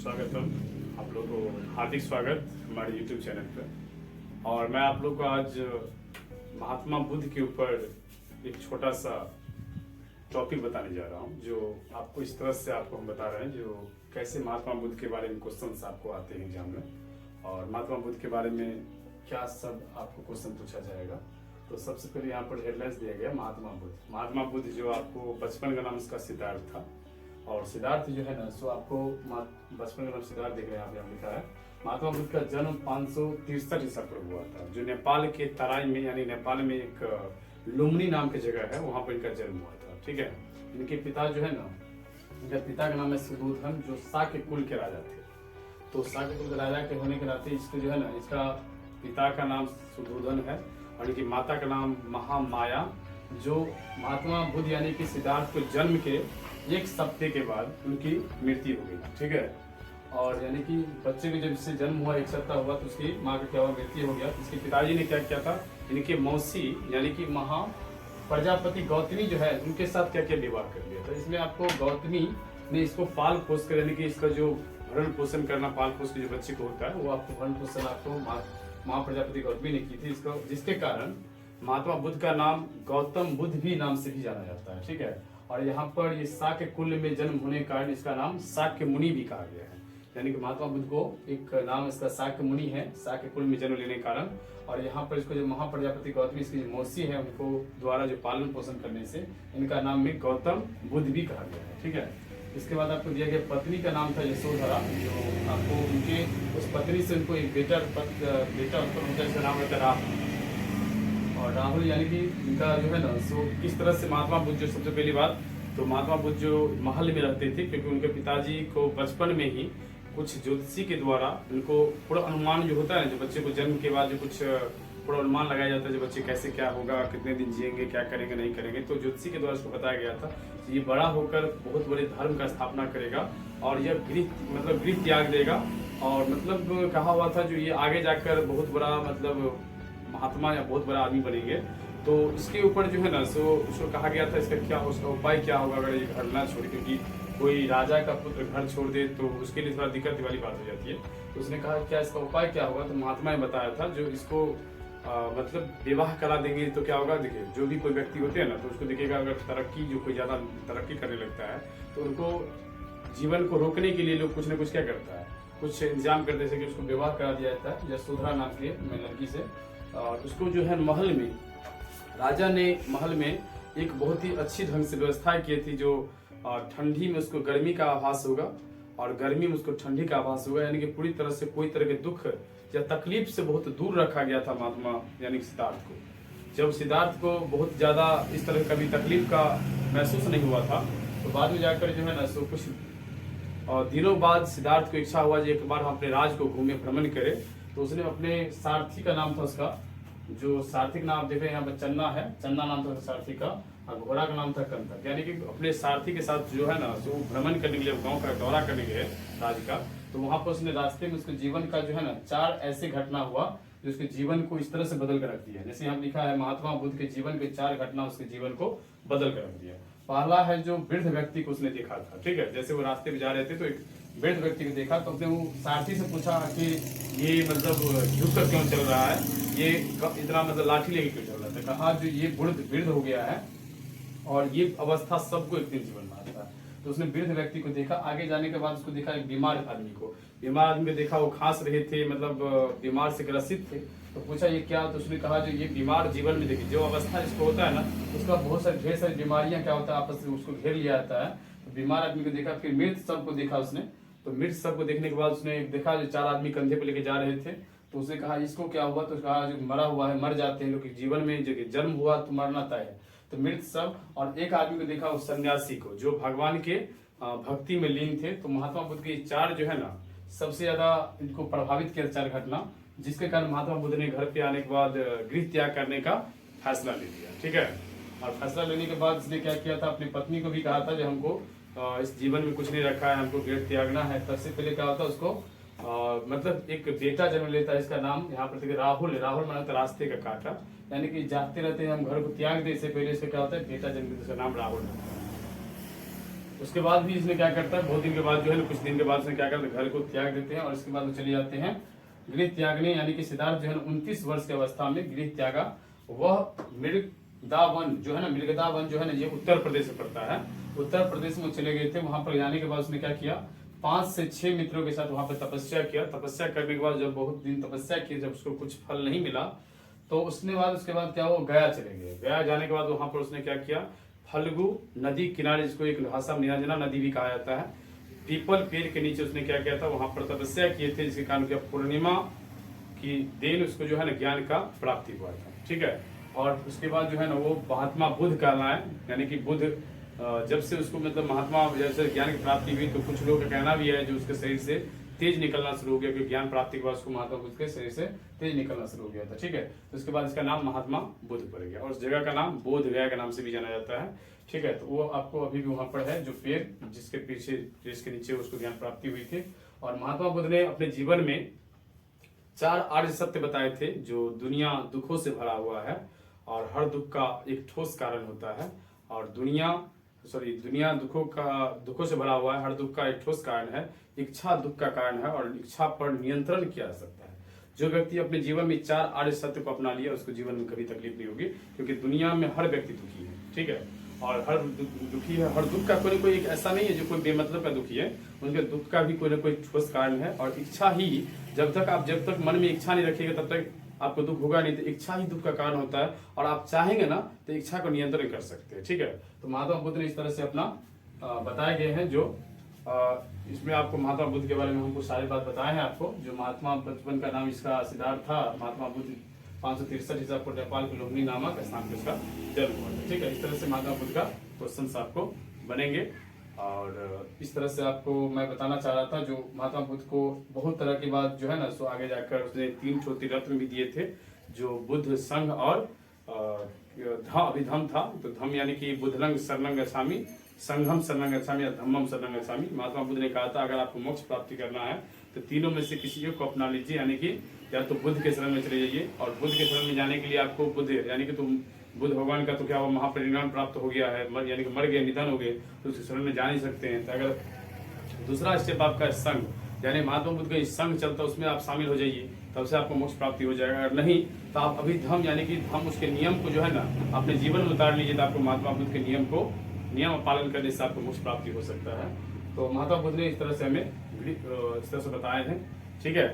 स्वागतम। आप लोग को हार्दिक स्वागत हमारे YouTube चैनल पर। और मैं आप लोग को आज महात्मा बुद्ध के ऊपर एक छोटा सा टॉपिक बताने जा रहा हूँ, जो आपको इस तरह से आपको हम बता रहे हैं जो कैसे महात्मा बुद्ध के बारे में क्वेश्चंस आपको आते हैं एग्जाम में, और महात्मा बुद्ध के बारे में क्या सब आपको क्वेश्चन पूछा जाएगा। तो सबसे पहले यहाँ पर हेडलाइंस दिया गया महात्मा बुद्ध। महात्मा बुद्ध जो आपको बचपन का नाम इसका सिद्धार्थ था, और सिद्धार्थ जो है ना सो आपको बचपन का नाम सिद्धार्थ देख रहे हैं यहाँ लिखा है। महात्मा बुद्ध का जन्म 563 ईसा पूर्व हुआ था, जो नेपाल के तराई में यानी नेपाल में एक लुम्बिनी नाम की जगह है, वहां पर इनका जन्म हुआ था। ठीक है। इनके पिता जो है ना, इनका पिता का नाम है सुदोधन, जो शाक्य कुल के राजा थे। तो शाक्य कुल के राजा के होने के नाते इसको जो है ना, इसका पिता का नाम सुदोधन है और इनकी माता का नाम महामाया। जो महात्मा बुद्ध यानी कि सिद्धार्थ को जन्म के एक सप्ताह के बाद उनकी मृत्यु हो गई। ठीक है। और यानी कि बच्चे के जब इससे जन्म हुआ, एक सप्ताह हुआ, तो उसकी माँ का क्या हुआ, मृत्यु हो गया। इसके पिताजी ने क्या किया था, इनके मौसी यानी कि महा प्रजापति गौतमी जो है उनके साथ क्या क्या विवाह कर लिया था। इसमें आपको गौतमी ने इसको पाल पोष कर, यानी कि इसका जो भरण पोषण करना, पाल पोष के जो बच्चे को होता है वो आपको भरण पोषण आपको महा प्रजापति गौतमी ने की थी इसको, जिसके कारण महात्मा बुद्ध का नाम गौतम बुद्ध भी नाम से भी जाना जाता है। ठीक है। और यहाँ पर ये शाक्य कुल में जन्म होने के कारण इसका नाम शाक्य मुनि भी कहा गया है। यानी कि महात्मा बुद्ध को एक नाम इसका शाक्य मुनि है, शाक्य कुल में जन्म लेने के कारण। और यहाँ पर इसको जो महाप्रजापति गौतमी इसकी जो मौसी है उनको द्वारा जो पालन पोषण करने से इनका नाम भी गौतम बुद्ध भी कहा गया है। ठीक है। इसके बाद आपको दिया गया पत्नी का नाम था यशोधरा, जो आपको उनके उस पत्नी से उनको एक बेटा उत्पन्न होता है, इसका नाम रहता है राहुल। और राहुल यानी कि इनका जो है ना सो किस तरह से महात्मा बुद्ध जो, सबसे पहली बात तो महात्मा बुद्ध जो महल में रहते थे, क्योंकि उनके पिताजी को बचपन में ही कुछ ज्योतिषी के द्वारा उनको पूरा अनुमान जो होता है, जो बच्चे को जन्म के बाद जो कुछ पूरा अनुमान लगाया जाता है, जो बच्चे कैसे क्या होगा, कितने दिन जिएंगे, क्या करेंगे नहीं करेंगे, तो ज्योतिषी के द्वारा उसको बताया गया था ये बड़ा होकर बहुत बड़े धर्म का स्थापना करेगा और यह गृह त्याग देगा। और मतलब कहा हुआ था जो ये आगे जाकर बहुत बड़ा मतलब महात्मा या बहुत बड़ा आदमी बनेंगे। तो इसके ऊपर जो है ना सो उसको कहा गया था इसका क्या, उसका उपाय क्या होगा अगर ये घर ना छोड़े, क्योंकि कोई राजा का पुत्र घर छोड़ दे तो उसके लिए थोड़ा दिक्कत वाली बात हो जाती है। तो उसने कहा क्या इसका उपाय क्या होगा, तो महात्मा ने बताया था जो इसको मतलब विवाह करा देंगे तो क्या होगा। देखिए जो भी कोई व्यक्ति होते हैं ना, तो उसको देखिएगा अगर तरक्की जो कोई ज्यादा तरक्की करने लगता है तो उनको जीवन को रोकने के लिए लोग कुछ ना कुछ क्या करता है, कुछ इंतजाम करते हैं कि उसको विवाह करा दिया जाता है यशोधरा नाम की लड़की से। और उसको जो है महल में, राजा ने महल में एक बहुत ही अच्छी ढंग से व्यवस्था की थी, जो ठंडी में उसको गर्मी का आभास होगा और गर्मी में उसको ठंडी का आभास होगा, यानी कि पूरी तरह से कोई तरह के दुख या तकलीफ से बहुत दूर रखा गया था महात्मा यानी कि सिद्धार्थ को। जब सिद्धार्थ को बहुत ज्यादा इस तरह कभी तकलीफ का महसूस नहीं हुआ था, तो बाद में जाकर जो है ना सो कुछ दिनों बाद सिद्धार्थ को इच्छा हुआ जो एक बार हम अपने राज को घूमे भ्रमण करे। तो उसने अपने सारथी का नाम था उसका, जो सारथी का नाम देख रहे हैं यहाँ पर चन्ना है, चन्ना नाम था सारथी का, और घोड़ा का नाम था कंथक। यानी कि अपने सारथी के साथ जो है ना तो भ्रमण करने के लिए गांव का दौरा करने के लिए राज का, तो वहां पर उसने रास्ते में उसके जीवन का जो है ना 4 ऐसे घटना हुआ जो उसके जीवन को इस तरह से बदल कर रख दिया। जैसे यहाँ लिखा है महात्मा बुद्ध के जीवन के 4 घटना उसके जीवन को बदल कर रख दिया। पहला है जो वृद्ध व्यक्ति को उसने देखा था। ठीक है। जैसे वो रास्ते में जा रहे थे तो एक वृद्ध व्यक्ति को देखा, तो उसने वो सारथी से पूछा कि ये मतलब झुक कर क्यों चल रहा है, ये इतना मतलब लाठी लेके क्यों चल रहा था। कहा जो ये वृद्ध हो गया है और ये अवस्था सबको एक दिन जीवन में आता है। तो उसने वृद्ध व्यक्ति को देखा। आगे जाने के बाद उसको देखा एक बीमार आदमी को, बीमार आदमी को देखा वो खांस रहे थे, मतलब बीमार से ग्रसित थे। तो पूछा ये क्या, तो उसने कहा जो ये बीमार जीवन में देखिए जो अवस्था इसको होता है ना, उसका बहुत सारी ढेर सारी बीमारियां क्या होता है आपस में उसको घेर लिया जाता है। तो बीमार आदमी को देखा, फिर मृत सब को देखा उसने। तो मृत सब को देखने के बाद उसने देखा जो 4 आदमी कंधे पे लेके जा रहे थे। तो उसने कहा इसको क्या हुआ, तो कहा जो मरा हुआ है, मर जाते हैं लोग जीवन में, जो जन्म हुआ तो मरना तय है। तो मृत सब, और एक आदमी को देखा उस सन्यासी को जो भगवान के भक्ति में लीन थे। तो महात्मा बुद्ध के 4 जो है ना सबसे ज्यादा इनको प्रभावित किया 4 घटना, जिसके कारण महात्मा बुद्ध ने घर पे आने के बाद गृह त्याग करने का फैसला ले लिया। ठीक है। और फैसला लेने के बाद उसने क्या किया था, अपनी पत्नी को भी कहा था जो हमको इस जीवन में कुछ नहीं रखा है, हमको गृह त्यागना है। तब से पहले क्या होता है उसको मतलब एक बेटा जन्म लेता है, इसका नाम यहाँ पर राहुल, राहुल माना था रास्ते का कांटा, यानी कि जाते रहते हैं हम घर को त्याग दे, इससे पहले इसका क्या होता है बेटा जन्म लेता है, इसका नाम राहुल। उसके बाद भी इसने क्या करता है, बहुत दिन के बाद जो है ना, कुछ दिन के बाद इसने क्या करता है, घर को त्याग देते हैं और इसके बाद वो चले जाते हैं गृह त्यागने, यानी कि सिद्धार्थ जो है 29 वर्ष की अवस्था में गृह त्यागा। वह मृगदावन जो है ना, मृगदावन जो है ना, ये उत्तर प्रदेश में पड़ता है। उत्तर प्रदेश में चले गए थे। वहां पर जाने के बाद उसने क्या किया, 5 से 6 मित्रों के साथ वहां पर तपस्या किया। तपस्या करने के बाद जब बहुत दिन तपस्या की, जब उसको कुछ फल नहीं मिला, तो उसके बाद क्या हुआ, गया चले गए। गया जाने के बाद वहां पर उसने क्या किया, फल्गु नदी किनारे, जिसको एक भाषा में निरंजना नदी भी कहा जाता है, पीपल पेड़ के नीचे उसने क्या किया था, वहां पर तपस्या किए थे, जिसके कारण क्या पूर्णिमा की दिन उसको जो है ना ज्ञान का प्राप्ति हुआ था। ठीक है। और उसके बाद जो है ना वो महात्मा बुद्ध कहलाए, यानी कि बुद्ध जब से उसको मतलब महात्मा जैसे ज्ञान की प्राप्ति हुई, तो कुछ लोगों का कहना भी है जो उसके शरीर से तेज निकलना शुरू हो गया, क्योंकि ज्ञान प्राप्ति के बाद उसको महात्मा बुद्ध के शरीर से तेज निकलना शुरू हो गया था। ठीक है। तो उसके बाद इसका नाम महात्मा बुद्ध पड़ गया और उस जगह का नाम बोध गया के नाम से भी जाना जाता है। ठीक है। तो वो आपको अभी भी वहां पर है, जो पेड़ जिसके पीछे जिसके नीचे उसको ज्ञान प्राप्ति हुई थी। और महात्मा बुद्ध ने अपने जीवन में 4 आर्य सत्य बताए थे, जो दुनिया दुखों से भरा हुआ है और हर दुख का एक ठोस कारण होता है, और दुनिया दुखों से भरा हुआ है, हर दुख का एक ठोस कारण है, इच्छा दुख का कारण है और इच्छा पर नियंत्रण किया जा सकता है। जो व्यक्ति अपने जीवन में 4 आर्य सत्य को अपना लिया, उसको जीवन में कभी तकलीफ नहीं होगी, क्योंकि दुनिया में हर व्यक्ति दुखी है। ठीक है। और हर दुखी है, हर दुख का कोई ना कोई एक ऐसा नहीं है जो कोई बेमतलब का दुखी है, उनके दुख का भी कोई ना कोई ठोस कारण है। और इच्छा ही जब तक मन में इच्छा नहीं रखिएगा, तब तक आपको दुख होगा नहीं। तो इच्छा ही दुख का कारण होता है, और आप चाहेंगे ना तो इच्छा को नियंत्रण कर सकते हैं। ठीक है। तो महात्मा बुद्ध ने इस तरह से अपना बताए गए हैं, जो इसमें आपको महात्मा बुद्ध के बारे में हमको सारी बात बताए हैं आपको। जो महात्मा बचपन का नाम इसका सिद्धार्थ था, महात्मा बुद्ध 563 ईसा पूर्व नेपाल के लुम्बिनी नामक स्थान पे इसका जन्म हुआ था। ठीक है। इस तरह से महात्मा बुद्ध का क्वेश्चन आपको बनेंगे, और इस तरह से आपको मैं बताना चाह रहा था। जो महात्मा बुद्ध को बहुत तरह की बात जो है ना, सो आगे जाकर उसने 3 छोटी रत्न भी दिए थे, जो बुद्ध, संघ और अभिधम था। तो धम यानी कि बुद्धलंग शरणं गच्छामि, संघम शरणं गच्छामि या धम्मम शरणं गच्छामि। महात्मा बुद्ध ने कहा था, अगर आपको मोक्ष प्राप्ति करना है तो तीनों में से किसी एक को अपना लीजिए, यानी कि या तो बुद्ध के शरण में चले जाइए, और बुद्ध के शरण में जाने के लिए आपको बुद्ध यानी कि तुम बुद्ध भगवान का तो क्या हुआ, महापरिनिर्वाण प्राप्त हो गया है, यानी कि मर गए, निधन हो गए, तो उसके शरण में जा नहीं सकते हैं। तो अगर दूसरा स्टेप आपका संघ, यानी महात्मा बुद्ध का संघ चलता है, उसमें आप शामिल हो जाइए, तब से आपको मोक्ष प्राप्ति हो जाएगा। अगर नहीं तो आप अभी धम, यानी कि धम उसके नियम को जो है ना अपने जीवन में उतार लीजिए, तो आपको महात्मा बुद्ध के नियम पालन करने से आपको मोक्ष प्राप्ति हो सकता है। तो महात्मा बुद्ध ने इस तरह से हमें इस तरह से बताए हैं। ठीक है।